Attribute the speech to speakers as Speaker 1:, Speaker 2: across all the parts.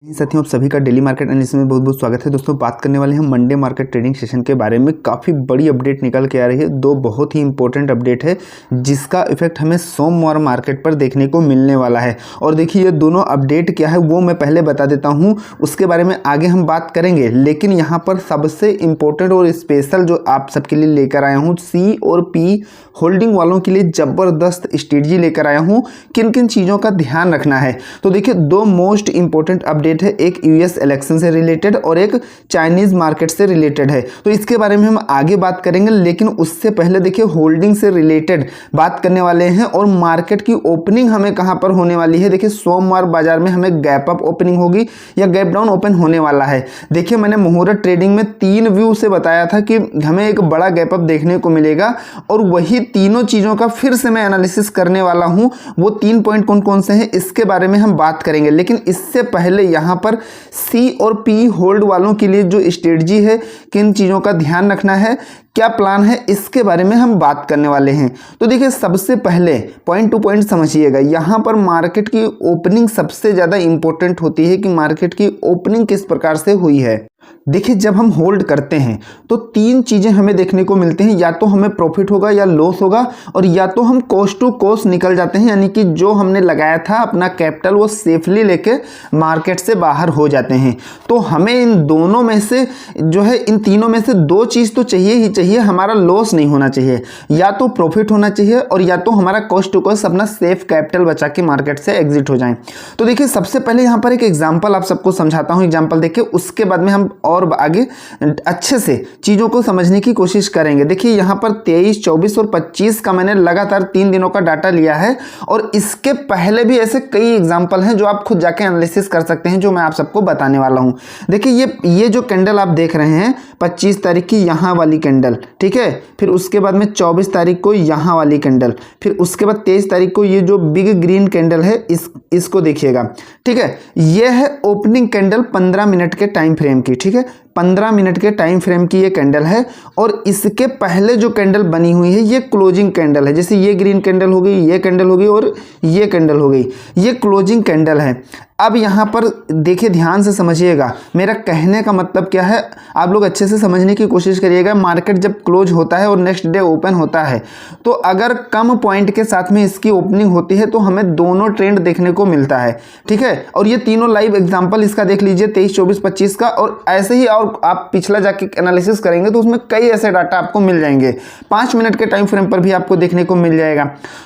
Speaker 1: साथियों, आप सभी का डेली मार्केट एनालिसिस में बहुत बहुत स्वागत है। दोस्तों, बात करने वाले हैं मंडे मार्केट ट्रेडिंग सेशन के बारे में। काफ़ी बड़ी अपडेट निकल के आ रही है। दो बहुत ही इंपॉर्टेंट अपडेट है जिसका इफेक्ट हमें सोमवार मार्केट पर देखने को मिलने वाला है। और देखिए, ये दोनों अपडेट क्या है वो मैं पहले बता देता हूँ, उसके बारे में आगे हम बात करेंगे। लेकिन यहाँ पर सबसे इंपॉर्टेंट और स्पेशल जो आप सबके लिए लेकर आया हूँ, सी और पी होल्डिंग वालों के लिए ज़बरदस्त स्ट्रेटजी लेकर आया हूँ। किन किन चीज़ों का ध्यान रखना है, तो देखिए दो मोस्ट इंपॉर्टेंट अपडेट है। एक यूएस इलेक्शन से रिलेटेड और एक चाइनीज मार्केट से रिलेटेड है। तो इसके बारे में हम आगे बात करेंगे, लेकिन उससे पहले देखिए होल्डिंग से रिलेटेड बात करने वाले हैं। और मार्केट की ओपनिंग हमें कहां पर होने वाली है। देखिए सोमवार बाजार में हमें गैप अप ओपनिंग होगी या गैप डाउन ओपन होने वाला है। देखिए मैंने मुहूर्त ट्रेडिंग में 3 व्यू से बताया था कि हमें एक बड़ा गैप अप देखने को मिलेगा, और वही तीनों चीजों का फिर से मैं एनालिसिस करने वाला हूं। वो 3 पॉइंट कौन कौन से हैं इसके बारे में हम बात करेंगे। लेकिन इससे पहले यहां पर सी और पी होल्ड वालों के लिए जो स्ट्रेटजी है, किन चीजों का ध्यान रखना है, क्या प्लान है, इसके बारे में हम बात करने वाले हैं। तो देखिए सबसे पहले पॉइंट टू पॉइंट समझिएगा। यहां पर मार्केट की ओपनिंग सबसे ज्यादा इंपॉर्टेंट होती है कि मार्केट की ओपनिंग किस प्रकार से हुई है। देखिए जब हम होल्ड करते हैं तो 3 चीजें हमें देखने को मिलती हैं। या तो हमें प्रॉफिट होगा या लॉस होगा, और या तो हम कॉस्ट टू कॉस्ट निकल जाते हैं, यानी कि जो हमने लगाया था अपना कैपिटल वो सेफली लेके मार्केट से बाहर हो जाते हैं। तो हमें इन दोनों में से जो है, इन तीनों में से 2 चीज तो चाहिए ही चाहिए। हमारा लॉस नहीं होना चाहिए, या तो प्रॉफिट होना चाहिए, और या तो हमारा कॉस्ट टू कॉस्ट अपना सेफ कैपिटल बचा के मार्केट से एग्जिट हो जाए। तो देखिए सबसे पहले यहाँ पर एक एग्जाम्पल आप सबको समझाता हूँ। एग्जाम्पल देखिए, उसके बाद में हम और आगे अच्छे से चीजों को समझने की कोशिश करेंगे। देखिए यहां पर 23, 24 और 25 का मैंने लगातार 3 दिनों का डाटा लिया है, और इसके पहले भी ऐसे कई एग्जांपल हैं जो आप खुद जाके एनालिसिस कर सकते हैं, जो मैं आप सबको बताने वाला हूं। देखिए ये जो कैंडल आप देख रहे हैं 25 तारीख की यहां वाली कैंडल, ठीक है। फिर उसके बाद में 24 तारीख को यहां वाली कैंडल, फिर उसके बाद 23 तारीख को ये जो बिग ग्रीन कैंडल है इसको देखिएगा, ठीक है। ये है ओपनिंग कैंडल 15 मिनट के टाइम फ्रेम की, ठीक है। 15 मिनट के टाइम फ्रेम की ये कैंडल है, और इसके पहले जो कैंडल बनी हुई है ये क्लोजिंग कैंडल है। जैसे ये ग्रीन कैंडल हो गई, ये कैंडल हो गई, और ये कैंडल हो गई, ये क्लोजिंग कैंडल है। अब यहाँ पर देखिए ध्यान से समझिएगा, मेरा कहने का मतलब क्या है, आप लोग अच्छे से समझने की कोशिश करिएगा। मार्केट जब क्लोज होता है और नेक्स्ट डे ओपन होता है, तो अगर कम पॉइंट के साथ में इसकी ओपनिंग होती है तो हमें दोनों ट्रेंड देखने को मिलता है, ठीक है। और ये तीनों लाइव एग्जांपल इसका देख लीजिए, 23, 24, 25 का, और ऐसे ही और आप पिछला जाके एनालिसिस करेंगे तो उसमें कई ऐसे डाटा आपको मिल जाएंगे। 5 मिनट के टाइम फ्रेम पर भी आपको देखने को मिल जाएगा।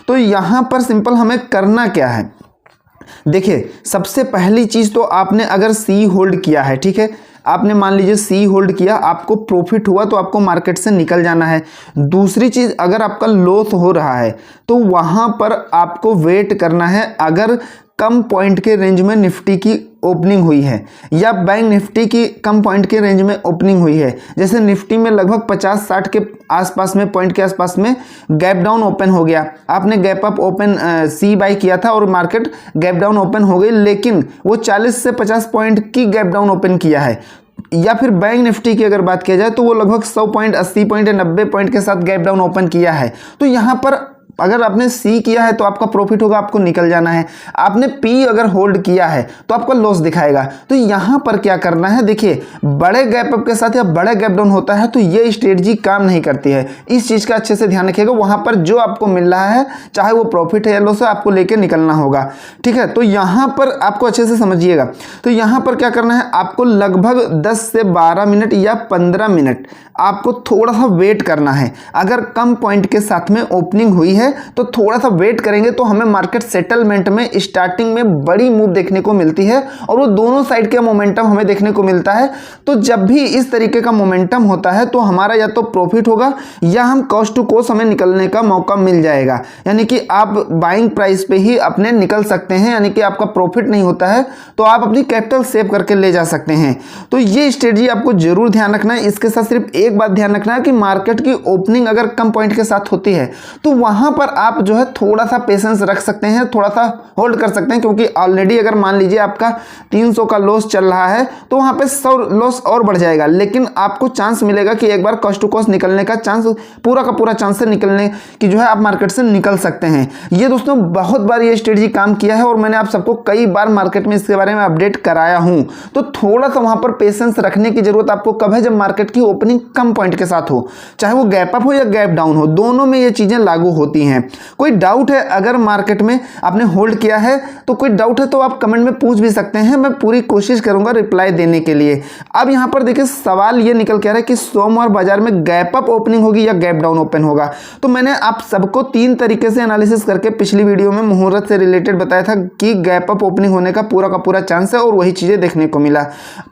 Speaker 1: तो यहाँ पर सिंपल हमें करना क्या है, देखिए सबसे पहली चीज तो आपने अगर सी होल्ड किया है, ठीक है, आपने मान लीजिए सी होल्ड किया, आपको प्रॉफिट हुआ तो आपको मार्केट से निकल जाना है। दूसरी चीज, अगर आपका लॉस हो रहा है तो वहां पर आपको वेट करना है। अगर कम पॉइंट के रेंज में निफ्टी की ओपनिंग हुई है, या बैंक निफ्टी की कम पॉइंट के रेंज में ओपनिंग हुई है, जैसे निफ्टी में लगभग 50-60 के आसपास में पॉइंट के आसपास में गैप डाउन ओपन हो गया, आपने गैप अप ओपन सी बाई किया था और मार्केट गैप डाउन ओपन हो गई, लेकिन वो 40 से 50 पॉइंट की गैप डाउन ओपन किया है। या फिर बैंक निफ्टी की अगर बात किया जाए तो वो लगभग 100 पॉइंट, 80 पॉइंट या 90 पॉइंट के साथ गैप डाउन ओपन किया है। तो यहाँ पर अगर आपने सी किया है तो आपका प्रॉफिट होगा, आपको निकल जाना है। आपने पी अगर होल्ड किया है तो आपका लॉस दिखाएगा। तो यहां पर क्या करना है, देखिए बड़े गैप अप के साथ या बड़े गैप डाउन होता है तो ये स्ट्रेटजी काम नहीं करती है। इस चीज का अच्छे से ध्यान रखिएगा। वहां पर जो आपको मिल रहा है, चाहे वो प्रॉफिट है या लॉस है, आपको लेके निकलना होगा, ठीक है। तो यहां पर आपको अच्छे से समझिएगा। तो यहां पर क्या करना है, आपको लगभग 10 से 12 मिनट या 15 मिनट आपको थोड़ा सा वेट करना है। अगर कम पॉइंट के साथ में ओपनिंग हुई है तो थोड़ा सा वेट करेंगे तो हमें मार्केट सेटलमेंट में स्टार्टिंग में बड़ी मूव देखने को मिलती है, और वो दोनों साइड के मोमेंटम हमें देखने को मिलता है। तो जब भी इस तरीके का मोमेंटम होता है तो हमारा या तो प्रॉफिट होगा या हम कॉस्ट टू कॉस्ट हमें निकलने का मौका मिल जाएगा। यानी कि आप बाइंग प्राइस पे ही अपने निकल सकते हैं, यानी कि आपका प्रॉफिट नहीं होता है तो आप अपनी कैपिटल सेव करके ले जा सकते हैं। तो ये स्ट्रेटजी आपको जरूर ध्यान रखना है। इसके साथ सिर्फ एक बात ध्यान रखना है कि मार्केट की ओपनिंग अगर कम पॉइंट के साथ होती है तो वहां वहाँ पर आप जो है थोड़ा सा पेशेंस रख सकते हैं, थोड़ा सा होल्ड कर सकते हैं, क्योंकि ऑलरेडी अगर मान लीजिए आपका 300 का लॉस चल रहा है तो वहाँ पे 100 लॉस और बढ़ जाएगा, लेकिन आपको चांस मिलेगा कि एक बार कॉस्ट टू कॉस्ट निकलने का चांस, पूरा का पूरा चांस से निकलने की जो है आप मार्केट से निकल सकते हैं। ये दोस्तों बहुत बार ये स्ट्रेटजी काम किया है और मैंने आप सबको कई बार मार्केट में इसके बारे में अपडेट कराया हूं। तो थोड़ा सा वहां पर पेशेंस रखने की जरूरत आपको कब है, जब मार्केट की ओपनिंग कम पॉइंट के साथ हो, चाहे वो गैप अप हो या गैप डाउन हो, दोनों में ये चीजें लागू होती हैं। कोई डाउट है अगर मार्केट में आपने होल्ड किया है तो कोई डाउट है तो आप कमेंट में पूछ भी सकते हैं, मैं पूरी कोशिश करूंगा रिप्लाई देने के लिए। अब यहां पर देखिए सवाल ये निकल के आ रहा है कि सोमवार बाजार में गैप अप ओपनिंग होगी या गैप डाउन ओपन होगा। तो मैंने आप सबको 3 तरीके से एनालिसिस करके पिछली वीडियो में मुहूर्त से रिलेटेड बताया था कि गैप अप ओपनिंग होने का पूरा चांस है और वही चीजें देखने को मिला।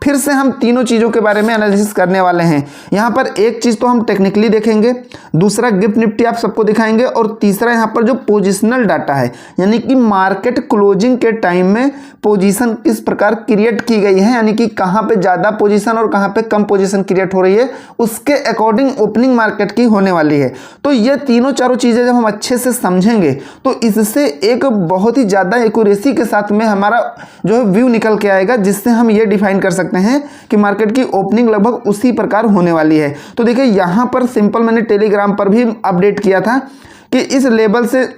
Speaker 1: फिर से हम तीनों चीजों के बारे में एनालिसिस करने वाले हैं। यहां पर एक चीज तो हम टेक्निकली देखेंगे, दूसरा गिफ्ट निफ्टी आप सबको दिखाएंगे और तीसरा यहां पर जो पोजिशनल डाटा है, यानी कि मार्केट क्लोजिंग के टाइम में पोजीशन किस प्रकार क्रिएट की गई है, यानी कि कहां पे ज्यादा पोजीशन और कहां पे कम पोजीशन क्रिएट हो रही है, उसके अकॉर्डिंग ओपनिंग मार्केट की होने वाली है। तो ये तीनों चारों चीजें जब हम अच्छे से समझेंगे तो इससे एक बहुत ही ज्यादा एक्यूरेसी के साथ में हमारा जो है व्यू निकल के आएगा, जिससे हम ये डिफाइन कर सकते हैं कि मार्केट की ओपनिंग लगभग उसी प्रकार होने वाली है। तो देखिए यहां पर सिंपल मैंने टेलीग्राम पर भी अपडेट किया था कि इस लेवल से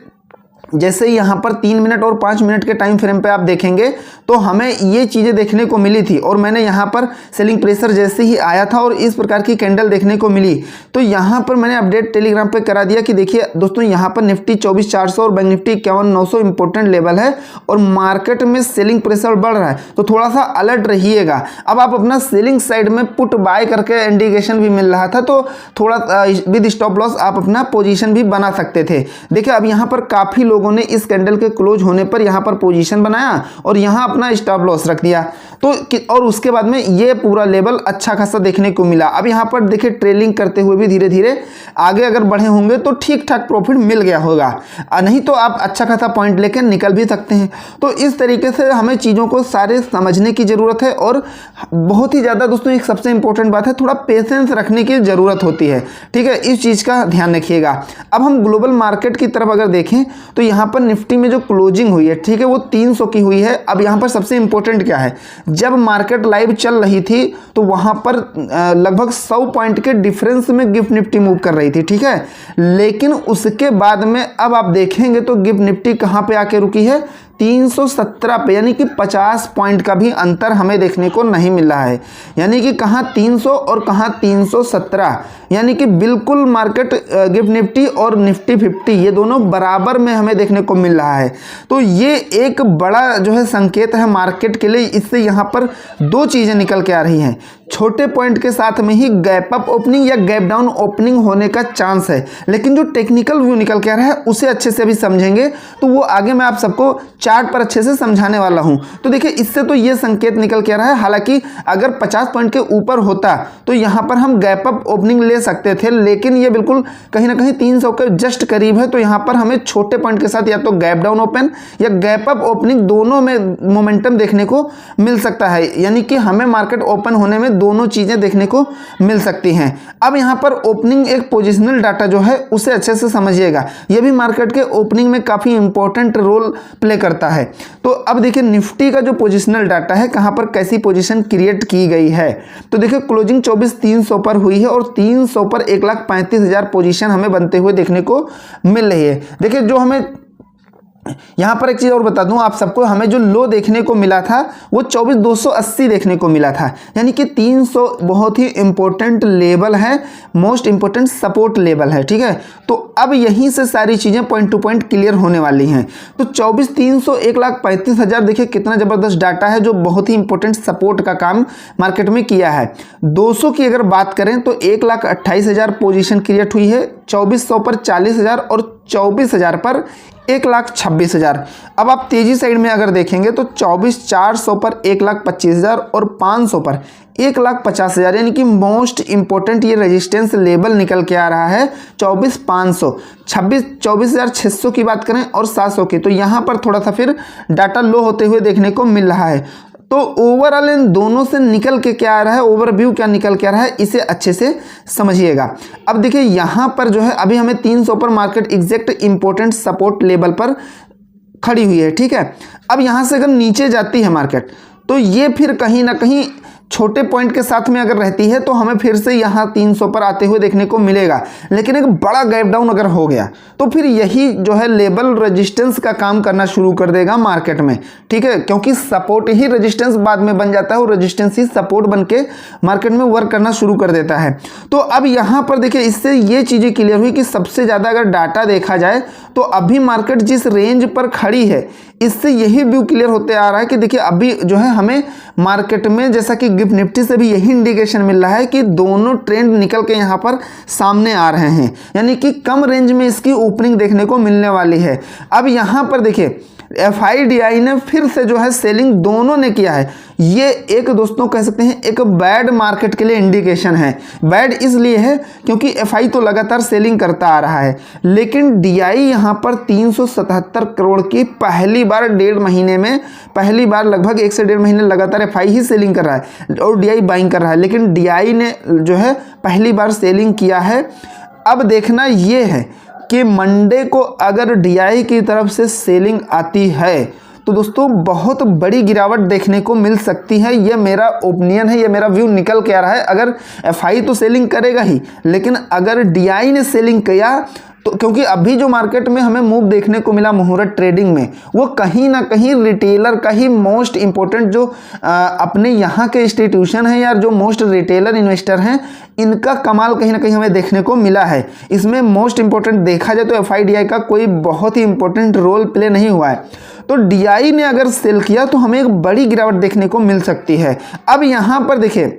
Speaker 1: जैसे यहाँ पर 3 मिनट और 5 मिनट के टाइम फ्रेम पे आप देखेंगे तो हमें ये चीज़ें देखने को मिली थी और मैंने यहाँ पर सेलिंग प्रेशर जैसे ही आया था और इस प्रकार की कैंडल देखने को मिली, तो यहाँ पर मैंने अपडेट टेलीग्राम पे करा दिया कि देखिए दोस्तों यहाँ पर निफ्टी 24,400 और बैंक निफ्टी 51,900 इंपॉर्टेंट लेवल है और मार्केट में सेलिंग प्रेशर बढ़ रहा है, तो थोड़ा सा अलर्ट रहिएगा। अब आप अपना सेलिंग साइड में पुट बाय करके इंडिकेशन भी मिल रहा था, तो थोड़ा विद स्टॉप लॉस आप अपना पोजीशन भी बना सकते थे। देखिए अब यहाँ पर काफ़ी लोगों ने इस कैंडल के क्लोज होने पर यहां पर पोजीशन बनाया और यहां अपना स्टॉप लॉस रख दिया, तो और उसके बाद में ये पूरा लेवल अच्छा खासा देखने को मिला। अब यहां पर देखिए ट्रेलिंग करते हुए भी धीरे धीरे आगे अगर बढ़े होंगे तो ठीक ठाक प्रॉफिट मिल गया होगा, नहीं तो आप अच्छा खासा पॉइंट लेकर निकल भी सकते हैं। तो इस तरीके से हमें चीज़ों को सारे समझने की ज़रूरत है और बहुत ही ज़्यादा दोस्तों एक सबसे इंपॉर्टेंट बात है, थोड़ा पेशेंस रखने की ज़रूरत होती है, ठीक है, इस चीज़ का ध्यान रखिएगा। अब हम ग्लोबल मार्केट की तरफ अगर देखें तो यहाँ पर निफ्टी में जो क्लोजिंग हुई है, ठीक है, वो 300 की हुई है। अब यहाँ पर सबसे इंपॉर्टेंट क्या है, जब मार्केट लाइव चल रही थी तो वहाँ पर लगभग 100 पॉइंट के डिफरेंस में गिफ्ट निफ्टी मूव कर रही थी, ठीक है, लेकिन उसके बाद में अब आप देखेंगे तो गिफ्ट निफ्टी कहाँ पे आके रुकी है, 317 पे, यानी कि 50 पॉइंट का भी अंतर हमें देखने को नहीं मिल रहा है। यानी कि कहाँ 300 और कहाँ 317, यानी कि बिल्कुल मार्केट गिफ्ट निफ्टी और निफ्टी 50 ये दोनों बराबर में हमें देखने को मिल रहा है। तो ये एक बड़ा जो है संकेत है मार्केट के लिए। इससे यहाँ पर 2 चीज़ें निकल के आ रही हैं, छोटे पॉइंट के साथ में ही गैप अप ओपनिंग या गैप डाउन ओपनिंग होने का चांस है, लेकिन जो टेक्निकल व्यू निकल के आ रहा है उसे अच्छे से अभी समझेंगे तो वो आगे मैं आप सबको चार्ट पर अच्छे से समझाने वाला हूं। तो देखिए इससे तो ये संकेत निकल के आ रहा है, हालांकि अगर 50 पॉइंट के ऊपर होता तो यहां पर हम गैप अप ओपनिंग ले सकते थे, लेकिन ये बिल्कुल कहीं ना कहीं 300 के जस्ट करीब है, तो यहां पर हमें छोटे पॉइंट के साथ या तो गैप डाउन ओपन या गैप अप ओपनिंग दोनों में मोमेंटम देखने को मिल सकता है, यानी कि हमें मार्केट ओपन होने में दोनों चीजें देखने को मिल सकती हैं। अब यहां पर ओपनिंग एक पोजिशनल डाटा जो है उसे अच्छे से समझिएगा, यह भी मार्केट के ओपनिंग में काफी इंपॉर्टेंट रोल प्ले करता है। तो अब देखिए निफ्टी का जो पोजिशनल डाटा है कहां पर कैसी पोजीशन क्रिएट की गई है, तो देखिए क्लोजिंग 24,300 पर हुई है और 300 पर 1,35,000 पोजीशन हमें बनते हुए देखने को मिल रही है। देखिए जो हमें यहां पर एक चीज और बता दूं आप सबको, हमें जो लो देखने को मिला था वो 24,280 देखने को मिला था, यानी कि 300 बहुत ही इंपॉर्टेंट लेवल है, मोस्ट इंपॉर्टेंट सपोर्ट लेवल है, ठीक है। तो अब यहीं से सारी चीजें पॉइंट टू पॉइंट क्लियर होने वाली हैं। तो 24,300 1,35,000 देखिए कितना जबरदस्त डाटा है जो बहुत ही इंपॉर्टेंट सपोर्ट का काम मार्केट में किया है। 200 की अगर बात करें तो 1,28,000 पोजीशन क्रिएट हुई है, 2,400 पर 40,000 और 24,000 पर 1,26,000। अब आप तेजी साइड में अगर देखेंगे तो 24,400 पर 1,25,000 और 500 पर 1,50,000, यानी कि मोस्ट इंपॉर्टेंट ये रेजिस्टेंस लेवल निकल के आ रहा है 24,500, 24,600 की बात करें और 700 की, तो यहाँ पर थोड़ा सा फिर डाटा लो होते हुए देखने को मिल रहा है। तो ओवरऑल इन दोनों से निकल के क्या आ रहा है, ओवरव्यू क्या निकल के आ रहा है, इसे अच्छे से समझिएगा। अब देखिए यहाँ पर जो है अभी हमें 300 पर market exact important support level पर खड़ी हुई है, ठीक है। अब यहाँ से अगर नीचे जाती है मार्केट तो ये फिर कहीं ना कहीं छोटे पॉइंट के साथ में अगर रहती है तो हमें फिर से यहाँ 300 पर आते हुए देखने को मिलेगा। लेकिन एक बड़ा गैप डाउन अगर हो गया तो फिर यही जो है लेवल रेजिस्टेंस का काम करना शुरू कर देगा मार्केट में, ठीक है, क्योंकि सपोर्ट ही रेजिस्टेंस बाद में बन जाता है और रेजिस्टेंस ही सपोर्ट बन के मार्केट में वर्क करना शुरू कर देता है। तो अब यहाँ पर देखिए इससे ये चीज़ें क्लियर हुई कि सबसे ज़्यादा अगर डाटा देखा जाए तो अभी मार्केट जिस रेंज पर खड़ी है इससे यही व्यू क्लियर होते आ रहा है कि देखिए अभी जो है हमें मार्केट में जैसा कि गिफ्ट निफ्टी से भी यही इंडिकेशन मिल रहा है कि दोनों ट्रेंड निकल के यहाँ पर सामने आ रहे हैं, यानी कि कम रेंज में इसकी ओपनिंग देखने को मिलने वाली है। अब यहाँ पर देखिए FIDI ने फिर से जो है सेलिंग दोनों ने किया है। ये एक दोस्तों कह सकते हैं एक बैड मार्केट के लिए इंडिकेशन है। बैड इसलिए है क्योंकि FI तो लगातार सेलिंग करता आ रहा है, लेकिन DI यहाँ पर 377 करोड़ की पहली बार 1.5 महीने में, पहली बार लगभग 1 से 1.5 महीने लगातार FI ही सेलिंग कर रहा है और DI बाइंग कर रहा है, लेकिन DI ने जो है पहली बार सेलिंग किया है। अब देखना ये है कि मंडे को अगर DI की तरफ से सेलिंग आती है तो दोस्तों बहुत बड़ी गिरावट देखने को मिल सकती है। ये मेरा ओपिनियन है, ये मेरा व्यू निकल के आ रहा है। अगर FI तो सेलिंग करेगा ही, लेकिन अगर DI ने सेलिंग किया तो, क्योंकि अभी जो मार्केट में हमें मूव देखने को मिला मुहूर्त ट्रेडिंग में, वो कहीं ना कहीं रिटेलर का ही मोस्ट इंपॉर्टेंट जो अपने यहाँ के इंस्टीट्यूशन हैं या जो मोस्ट रिटेलर इन्वेस्टर हैं, इनका कमाल कहीं ना कहीं हमें देखने को मिला है। इसमें मोस्ट इंपॉर्टेंट देखा जाए तो FIDI का कोई बहुत ही इंपॉर्टेंट रोल प्ले नहीं हुआ है। तो DI ने अगर सेल किया तो हमें एक बड़ी गिरावट देखने को मिल सकती है। अब यहाँ पर देखिए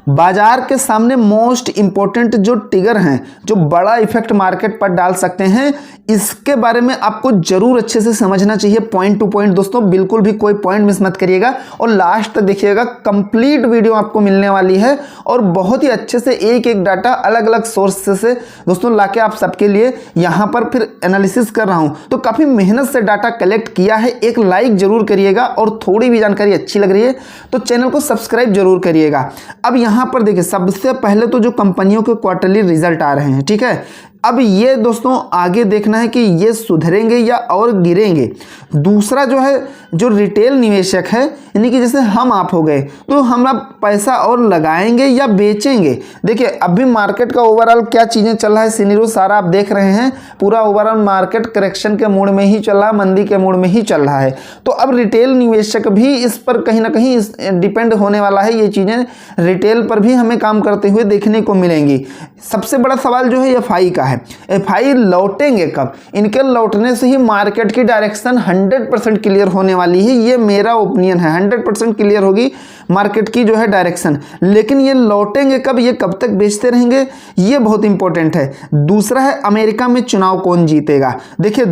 Speaker 1: बाजार के सामने मोस्ट इंपॉर्टेंट जो ट्रिगर हैं, जो बड़ा इफेक्ट मार्केट पर डाल सकते हैं, इसके बारे में आपको जरूर अच्छे से समझना चाहिए पॉइंट टू पॉइंट। दोस्तों बिल्कुल भी कोई पॉइंट मिस मत करिएगा और लास्ट तक देखिएगा, कंप्लीट वीडियो आपको मिलने वाली है और बहुत ही अच्छे से एक एक डाटा अलग अलग सोर्स से दोस्तों लाके आप सबके लिए यहाँ पर फिर एनालिसिस कर रहा हूँ। तो काफ़ी मेहनत से डाटा कलेक्ट किया है। एक लाइक जरूर करिएगा और थोड़ी भी जानकारी अच्छी लग रही है तो चैनल को सब्सक्राइब जरूर करिएगा। अब यहाँ पर देखिए सबसे पहले तो जो कंपनियों के क्वार्टरली रिजल्ट आ रहे हैं, ठीक है। अब ये दोस्तों आगे देखना है कि ये सुधरेंगे या और गिरेंगे। दूसरा जो है जो रिटेल निवेशक है, यानी कि जैसे हम आप हो गए, तो हम पैसा और लगाएंगे या बेचेंगे। देखिए अभी मार्केट का ओवरऑल क्या चीज़ें चल रहा है, सिनेरियो सारा आप देख रहे हैं, पूरा ओवरऑल मार्केट करेक्शन के मूड में ही चल रहा है, मंदी के मूड में ही चल रहा है। तो अब रिटेल निवेशक भी इस पर कहीं ना कहीं डिपेंड होने वाला है। ये चीज़ें रिटेल पर भी हमें काम करते हुए देखने को मिलेंगी। सबसे बड़ा सवाल जो है FI का है, FI लौटेंगे कब? इनके लौटने से ही मार्केट की डायरेक्शन 100% क्लियर होने वाली है। ये मेरा ओपिनियन है, 100% क्लियर होगी मार्केट की जो है डायरेक्शन। लेकिन ये लौटेंगे कब, ये कब तक बेचते रहेंगे, ये बहुत इंपॉर्टेंट है। दूसरा है अमेरिका में चुनाव कौन जीतेगा। देखिए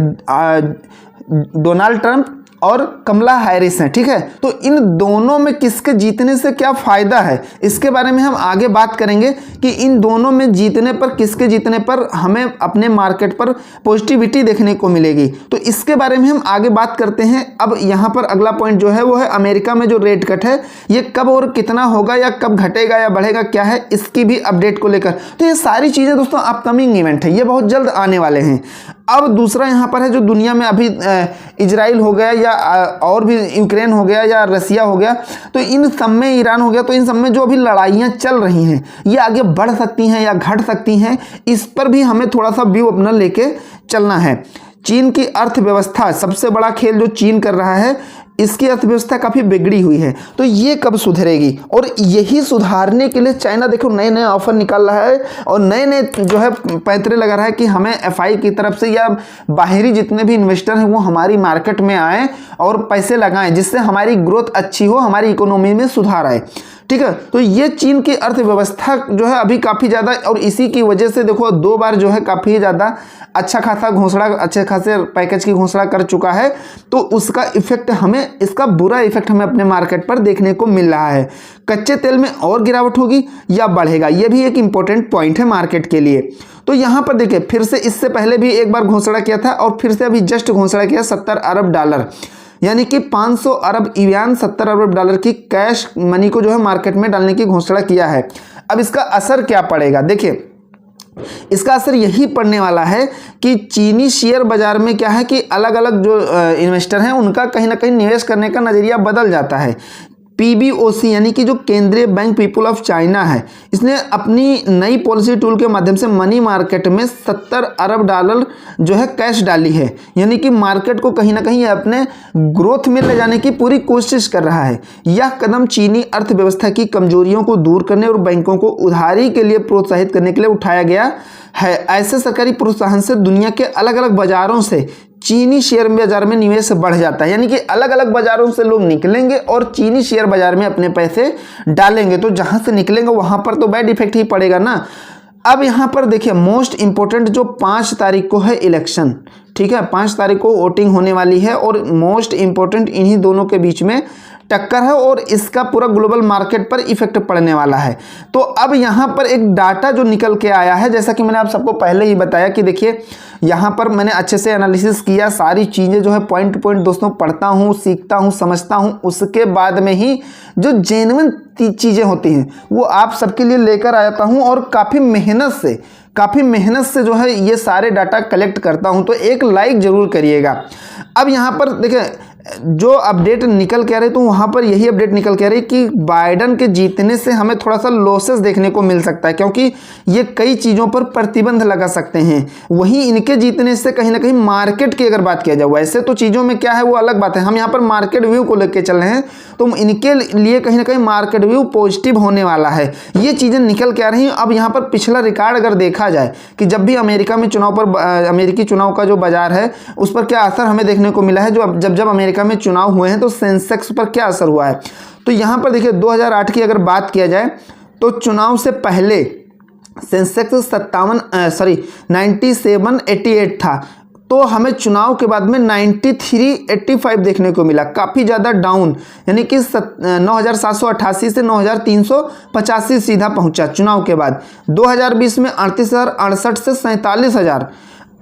Speaker 1: डोनाल्ड ट्रंप और कमला हैरिस हैं, ठीक है। तो इन दोनों में किसके जीतने से क्या फायदा है, इसके बारे में हम आगे बात करेंगे कि इन दोनों में जीतने पर, किसके जीतने पर हमें अपने मार्केट पर पॉजिटिविटी देखने को मिलेगी। तो इसके बारे में हम आगे बात करते हैं। अब यहाँ पर अगला पॉइंट जो है वो है अमेरिका में जो रेट कट है ये कब और कितना होगा, या कब घटेगा या बढ़ेगा, क्या है इसकी भी अपडेट को लेकर। तो ये सारी चीज़ें दोस्तों अपकमिंग इवेंट है, ये बहुत जल्द आने वाले हैं। अब दूसरा यहाँ पर है जो दुनिया में अभी इजराइल हो गया या और भी यूक्रेन हो गया या रसिया हो गया, तो इन सब में ईरान हो गया, तो इन सब में जो अभी लड़ाइयाँ चल रही हैं ये आगे बढ़ सकती हैं या घट सकती हैं। इस पर भी हमें थोड़ा सा व्यू अपना लेके चलना है। चीन की अर्थव्यवस्था, सबसे बड़ा खेल जो चीन कर रहा है, इसकी अर्थव्यवस्था काफ़ी बिगड़ी हुई है, तो ये कब सुधरेगी। और यही सुधारने के लिए चाइना देखो नए नए ऑफर निकाल रहा है और नए नए जो है पैंतरे लगा रहा है कि हमें FI की तरफ से या बाहरी जितने भी इन्वेस्टर हैं वो हमारी मार्केट में आएँ और पैसे लगाएं, जिससे हमारी ग्रोथ अच्छी हो, हमारी इकोनॉमी में सुधार आए, ठीक है। तो ये चीन की अर्थव्यवस्था जो है अभी काफ़ी ज़्यादा, और इसी की वजह से देखो 2 बार जो है काफ़ी ज़्यादा अच्छा खासा घोषणा, अच्छे खासे पैकेज की घोषणा कर चुका है। तो उसका इफेक्ट हमें, इसका बुरा इफेक्ट हमें अपने मार्केट पर देखने को मिल रहा है। कच्चे तेल में और गिरावट होगी या बढ़ेगा, ये भी एक इंपॉर्टेंट पॉइंट है मार्केट के लिए। तो यहाँ पर देखिए फिर से इससे पहले भी एक बार घोषणा किया था और फिर से अभी जस्ट घोषणा किया $70 अरब। यानी कि 500 अरब युआन 70 अरब डॉलर की कैश मनी को जो है मार्केट में डालने की घोषणा किया है। अब इसका असर क्या पड़ेगा, देखिए इसका असर यही पड़ने वाला है कि चीनी शेयर बाजार में क्या है कि अलग अलग जो इन्वेस्टर हैं उनका कहीं ना कहीं निवेश करने का नज़रिया बदल जाता है। पीबीओसी यानी कि जो केंद्रीय बैंक पीपुल ऑफ चाइना है, इसने अपनी नई पॉलिसी टूल के माध्यम से मनी मार्केट में 70 अरब डॉलर जो है कैश डाली है। यानी कि मार्केट को कहीं ना कहीं अपने ग्रोथ में ले जाने की पूरी कोशिश कर रहा है। यह कदम चीनी अर्थव्यवस्था की कमजोरियों को दूर करने और बैंकों को उधारी के लिए प्रोत्साहित करने के लिए उठाया गया है। ऐसे सरकारी प्रोत्साहन से दुनिया के अलग अलग बाजारों से चीनी शेयर बाजार में निवेश बढ़ जाता है। यानी कि अलग अलग बाजारों से लोग निकलेंगे और चीनी शेयर बाजार में अपने पैसे डालेंगे, तो जहां से निकलेंगे वहां पर तो बैड इफेक्ट ही पड़ेगा ना। अब यहां पर देखिए मोस्ट इंपोर्टेंट जो 5 तारीख को है इलेक्शन, ठीक है, 5 तारीख को वोटिंग होने वाली है और मोस्ट इंपोर्टेंट इन्हीं दोनों के बीच में टक्कर है और इसका पूरा ग्लोबल मार्केट पर इफेक्ट पड़ने वाला है। तो अब यहाँ पर एक डाटा जो निकल के आया है, जैसा कि मैंने आप सबको पहले ही बताया कि देखिए यहाँ पर मैंने अच्छे से एनालिसिस किया, सारी चीज़ें जो है पॉइंट टू पॉइंट दोस्तों पढ़ता हूँ, सीखता हूँ, समझता हूँ, उसके बाद में ही जो जेन्युइन चीज़ें होती हैं वो आप सबके लिए लेकर आता हूँ और काफ़ी मेहनत से जो है ये सारे डाटा कलेक्ट करता हूँ। तो एक लाइक ज़रूर करिएगा। अब यहाँ पर देखिए जो अपडेट निकल के आ रही, तो वहाँ पर यही अपडेट निकल के आ रही कि बाइडन के जीतने से हमें थोड़ा सा लॉसेस देखने को मिल सकता है, क्योंकि ये कई चीज़ों पर प्रतिबंध लगा सकते हैं। वहीं इनके जीतने से कहीं ना कहीं मार्केट की अगर बात किया जाए, वैसे तो चीज़ों में क्या है वो अलग बात है, हम यहाँ पर मार्केट व्यू को लेकर चल रहे हैं, तो इनके लिए कहीं ना कहीं मार्केट व्यू पॉजिटिव होने वाला है। ये चीज़ें निकल के आ रही हैं। अब यहाँ पर पिछला रिकॉर्ड अगर देखा जाए कि जब भी अमेरिका में अमेरिकी चुनाव का जो बाजार है उस पर क्या असर हमें देखने को मिला है, जो जब अमेरिका में चुनाव हुए हैं तो सेंसेक्स पर क्या असर हुआ है। तो यहाँ पर देखिए 2008 की अगर बात किया जाए तो चुनाव से पहले सेंसेक्स 9788 था, तो हमें चुनाव के बाद में 9385 देखने को मिला, काफ़ी ज़्यादा डाउन, यानी कि 9788 से 9385 सीधा पहुंचा चुनाव के बाद। 2020 में 38,068 से 47,000,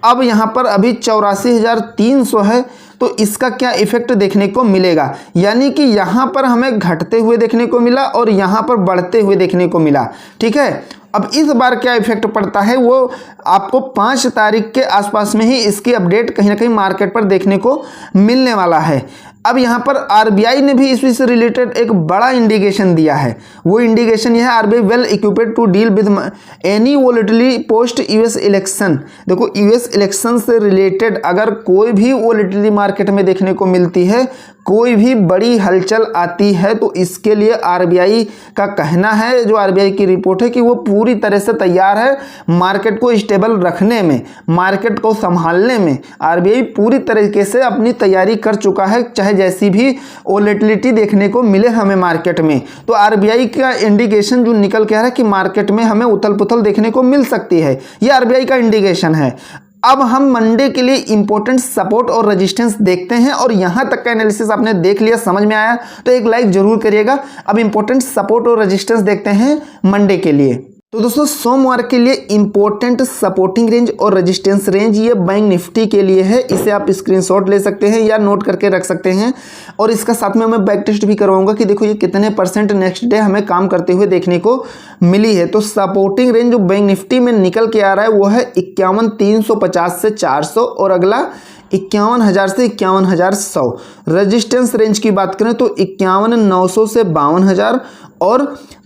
Speaker 1: अब यहाँ पर अभी 84,300 है। तो इसका क्या इफेक्ट देखने को मिलेगा, यानी कि यहाँ पर हमें घटते हुए देखने को मिला और यहाँ पर बढ़ते हुए देखने को मिला, ठीक है। अब इस बार क्या इफेक्ट पड़ता है वो आपको 5 तारीख के आसपास में ही इसकी अपडेट कहीं ना कहीं मार्केट पर देखने को मिलने वाला है। अब यहाँ पर आरबीआई ने भी इसी से रिलेटेड एक बड़ा इंडिकेशन दिया है। वो इंडिकेशन यह है, RBI well equipped to deal with any volatility post US election. देखो यूएस इलेक्शन से रिलेटेड अगर कोई भी वोलेटिलिटी मार्केट में देखने को मिलती है, कोई भी बड़ी हलचल आती है, तो इसके लिए आरबीआई का कहना है, जो आरबीआई की रिपोर्ट है, कि वो पूरी तरह से तैयार है मार्केट को स्टेबल रखने में, मार्केट को संभालने में। आरबीआई पूरी तरीके से अपनी तैयारी कर चुका है, चाहे जैसी भी वोलेटिलिटी देखने को मिले हमें मार्केट में। तो आरबीआई का इंडिकेशन जो निकल के आ रहा है कि मार्केट में हमें उथल पुथल देखने को मिल सकती है, ये आरबीआई का इंडिकेशन है। अब हम मंडे के लिए इंपॉर्टेंट सपोर्ट और रेजिस्टेंस देखते हैं, और यहां तक का एनालिसिस आपने देख लिया, समझ में आया तो एक लाइक जरूर करिएगा। अब इंपॉर्टेंट सपोर्ट और रेजिस्टेंस देखते हैं मंडे के लिए। तो दोस्तों सोमवार के लिए इंपॉर्टेंट सपोर्टिंग रेंज और रेजिस्टेंस रेंज ये बैंक निफ्टी के लिए है। इसे आप स्क्रीनशॉट ले सकते हैं या नोट करके रख सकते हैं, और इसका साथ में मैं बैक टेस्ट भी करवाऊंगा कि देखो ये कितने % नेक्स्ट डे हमें काम करते हुए देखने को मिली है। तो सपोर्टिंग रेंज जो बैंक निफ्टी में निकल के आ रहा है वो है 51,350 से 400, और अगला 51,000 से 51,100। रेजिस्टेंस रेंज की बात करें तो 51,900 से 52,000 और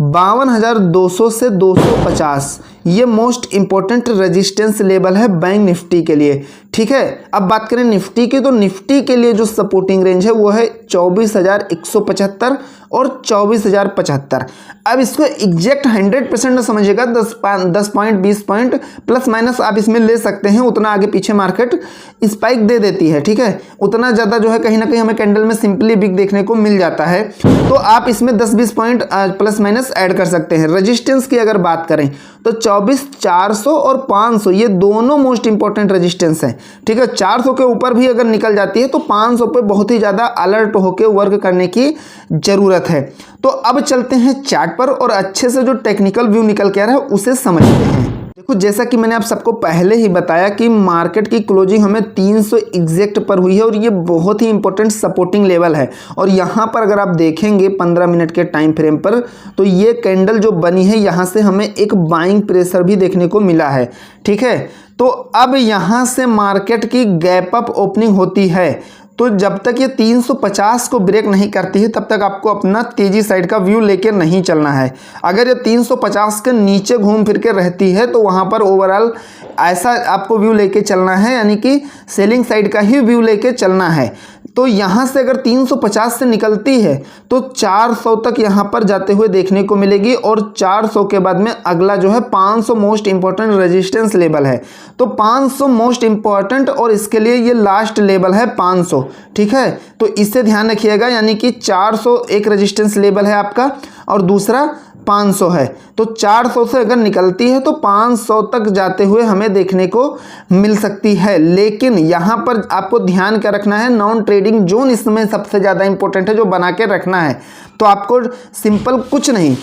Speaker 1: 52,200 से 250। ये मोस्ट इंपॉर्टेंट रेजिस्टेंस लेवल है बैंक निफ्टी के लिए, ठीक है। अब बात करें निफ्टी की, तो निफ्टी के लिए जो सपोर्टिंग रेंज है वो है 24,175 और 24,075। अब इसको एग्जैक्ट 100% न समझिएगा, 10 पॉइंट 20 पॉइंट प्लस माइनस आप इसमें ले सकते हैं, उतना आगे पीछे मार्केट स्पाइक दे देती है, ठीक है। उतना ज़्यादा जो है कहीं ना कहीं हमें कैंडल में सिंपली बिग देखने को मिल जाता है, तो आप इसमें 10-20 पॉइंट प्लस माइनस ऐड कर सकते हैं। रेजिस्टेंस की अगर बात करें तो 24,400 और 500 ये दोनों मोस्ट इंपॉर्टेंट रेजिस्टेंस हैं, ठीक है। 400 के ऊपर भी अगर निकल जाती है तो 500 पे बहुत ही ज़्यादा अलर्ट होकर वर्क करने की ज़रूरत है। तो अब चलते हैं चार्ट पर और अच्छे से जो टेक्निकल व्यू निकल के आ रहा है उसे समझते हैं। देखो जैसा कि मैंने आप सबको पहले ही बताया कि मार्केट की क्लोजिंग हमें 300 एग्जैक्ट पर हुई है और ये बहुत ही इंपॉर्टेंट सपोर्टिंग लेवल है। और यहाँ पर अगर आप देखेंगे 15 मिनट के टाइम फ्रेम पर, तो ये कैंडल जो बनी है यहाँ से हमें एक बाइंग प्रेशर भी देखने को मिला है। ठीक है, तो अब यहाँ से मार्केट की गैप अप ओपनिंग होती है, तो जब तक ये 350 को ब्रेक नहीं करती है तब तक आपको अपना तेजी साइड का व्यू लेके नहीं चलना है। अगर ये 350 के नीचे घूम फिर के रहती है तो वहाँ पर ओवरऑल ऐसा आपको व्यू लेके चलना है, यानी कि सेलिंग साइड का ही व्यू लेके चलना है। तो यहाँ से अगर 350 से निकलती है तो 400 तक यहाँ पर जाते हुए देखने को मिलेगी और 400 के बाद में अगला जो है 500 मोस्ट इंपॉर्टेंट रेजिस्टेंस लेवल है। तो 500 मोस्ट इंपॉर्टेंट और इसके लिए ये लास्ट लेवल है 500। ठीक है, तो इससे ध्यान रखिएगा, यानी कि 400 एक रेजिस्टेंस लेवल है आपका और दूसरा 500 है। तो 400 से अगर निकलती है तो 500 तक जाते हुए हमें देखने को मिल सकती है। लेकिन यहाँ पर आपको ध्यान क्या रखना है, नॉन ट्रेडिंग जोन इसमें सबसे ज़्यादा इंपॉर्टेंट है जो बना के रखना है। तो आपको सिंपल कुछ नहीं,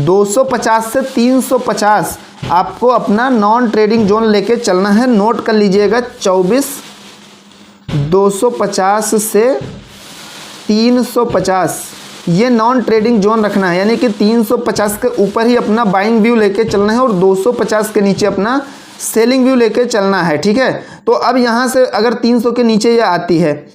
Speaker 1: 250 से 350 आपको अपना नॉन ट्रेडिंग जोन लेके चलना है। नोट कर लीजिएगा 24, 250 से 350 ये नॉन ट्रेडिंग जोन रखना है, यानी कि 350 के ऊपर ही अपना बाइंग व्यू लेके चलना है और 250 के नीचे अपना सेलिंग व्यू लेके चलना है। ठीक है, तो अब यहाँ से अगर 300 के नीचे ये आती है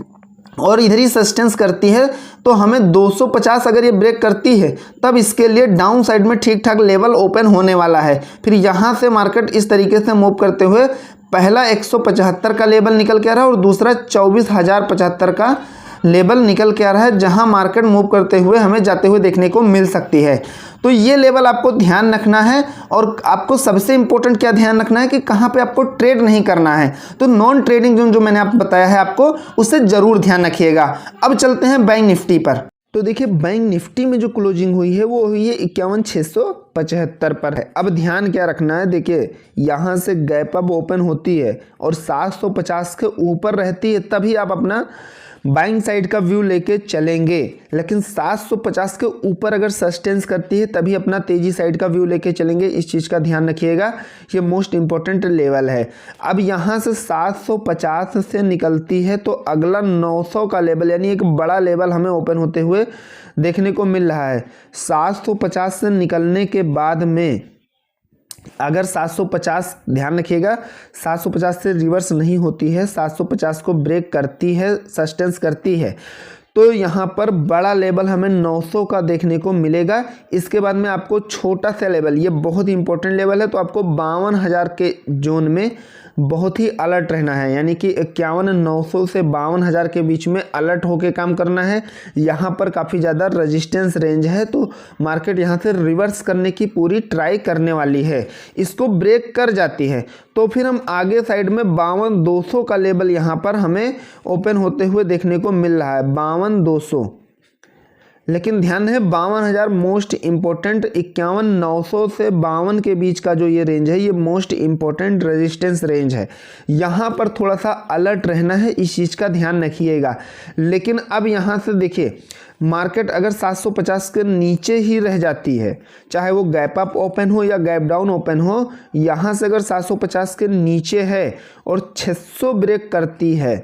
Speaker 1: और इधर ही सस्टेंस करती है तो हमें 250 अगर ये ब्रेक करती है तब इसके लिए डाउन साइड में ठीक ठाक लेवल ओपन होने वाला है। फिर यहाँ से मार्केट इस तरीके से मूव करते हुए पहला 175 का लेवल निकल के आ रहा है और दूसरा 24,075 का लेवल निकल के आ रहा है, जहां मार्केट मूव करते हुए हमें जाते हुए देखने को मिल सकती है। तो ये लेवल आपको ध्यान रखना है और आपको सबसे इंपॉर्टेंट क्या ध्यान रखना है कि कहां पे आपको ट्रेड नहीं करना है। तो नॉन ट्रेडिंग जोन जो मैंने आपको बताया है आपको उससे जरूर ध्यान रखिएगा। अब चलते हैं बैंक निफ्टी पर। तो देखिए बैंक निफ्टी में जो क्लोजिंग हुई है वो हुई है 51,675 पर है। अब ध्यान क्या रखना है, देखिए यहाँ से गैप अप ओपन होती है और 750 के ऊपर रहती है तभी आप अपना बाइंग साइड का व्यू लेके चलेंगे। लेकिन 750 के ऊपर अगर सस्टेंस करती है तभी अपना तेजी साइड का व्यू लेके चलेंगे। इस चीज़ का ध्यान रखिएगा, ये मोस्ट इंपॉर्टेंट लेवल है। अब यहाँ से 750 से निकलती है तो अगला 900 का लेवल, यानी एक बड़ा लेवल हमें ओपन होते हुए देखने को मिल रहा है। 750 से निकलने के बाद में अगर 750, ध्यान रखिएगा 750 से रिवर्स नहीं होती है, 750 को ब्रेक करती है, सस्टेंस करती है, तो यहाँ पर बड़ा लेवल हमें 900 का देखने को मिलेगा। इसके बाद में आपको छोटा सा लेवल, ये बहुत ही इंपॉर्टेंट लेवल है, तो आपको 52,000 के जोन में बहुत ही अलर्ट रहना है, यानी कि 51,900 से 52,000 के बीच में अलर्ट होके काम करना है। यहाँ पर काफ़ी ज़्यादा रेजिस्टेंस रेंज है तो मार्केट यहाँ से रिवर्स करने की पूरी ट्राई करने वाली है। इसको ब्रेक कर जाती है तो फिर हम आगे साइड में 52,200 का लेवल यहाँ पर हमें ओपन होते हुए देखने को मिल रहा है, 52,200। लेकिन ध्यान है 52,000 मोस्ट इंपॉर्टेंट, 51,900 से 52 के बीच का जो ये रेंज है ये मोस्ट इंपॉर्टेंट रेजिस्टेंस रेंज है। यहाँ पर थोड़ा सा अलर्ट रहना है, इस चीज़ का ध्यान रखिएगा। लेकिन अब यहाँ से देखिए मार्केट अगर 750 के नीचे ही रह जाती है, चाहे वो गैप अप ओपन हो या गैप डाउन ओपन हो, यहाँ से अगर 750 के नीचे है और 600 ब्रेक करती है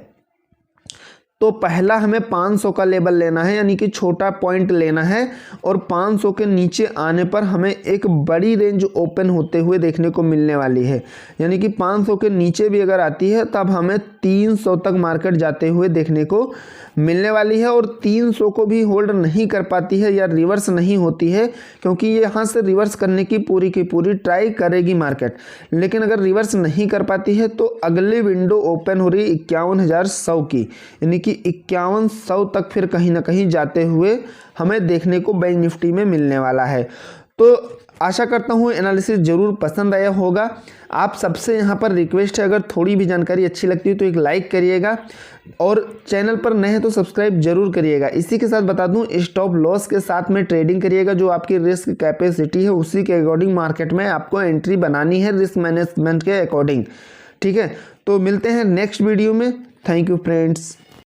Speaker 1: तो पहला हमें 500 का लेवल लेना है, यानी कि छोटा पॉइंट लेना है और 500 के नीचे आने पर हमें एक बड़ी रेंज ओपन होते हुए देखने को मिलने वाली है। यानी कि 500 के नीचे भी अगर आती है तब हमें 300 तक मार्केट जाते हुए देखने को मिलने वाली है और 300 को भी होल्ड नहीं कर पाती है या रिवर्स नहीं होती है, क्योंकि ये यहाँ से रिवर्स करने की पूरी ट्राई करेगी मार्केट। लेकिन अगर रिवर्स नहीं कर पाती है तो अगली विंडो ओपन हो रही 51,100 की, यानी कि 5100 तक फिर कहीं ना कहीं जाते हुए हमें देखने को बैंक निफ्टी में मिलने वाला है। तो आशा करता हूँ एनालिसिस जरूर पसंद आया होगा। आप सबसे यहाँ पर रिक्वेस्ट है, अगर थोड़ी भी जानकारी अच्छी लगती है तो एक लाइक करिएगा और चैनल पर नए हैं तो सब्सक्राइब जरूर करिएगा। इसी के साथ बता दूँ स्टॉप लॉस के साथ में ट्रेडिंग करिएगा, जो आपकी रिस्क कैपेसिटी है उसी के अकॉर्डिंग मार्केट में आपको एंट्री बनानी है, रिस्क मैनेजमेंट के अकॉर्डिंग। ठीक है, तो मिलते हैं नेक्स्ट वीडियो में। Thank you friends.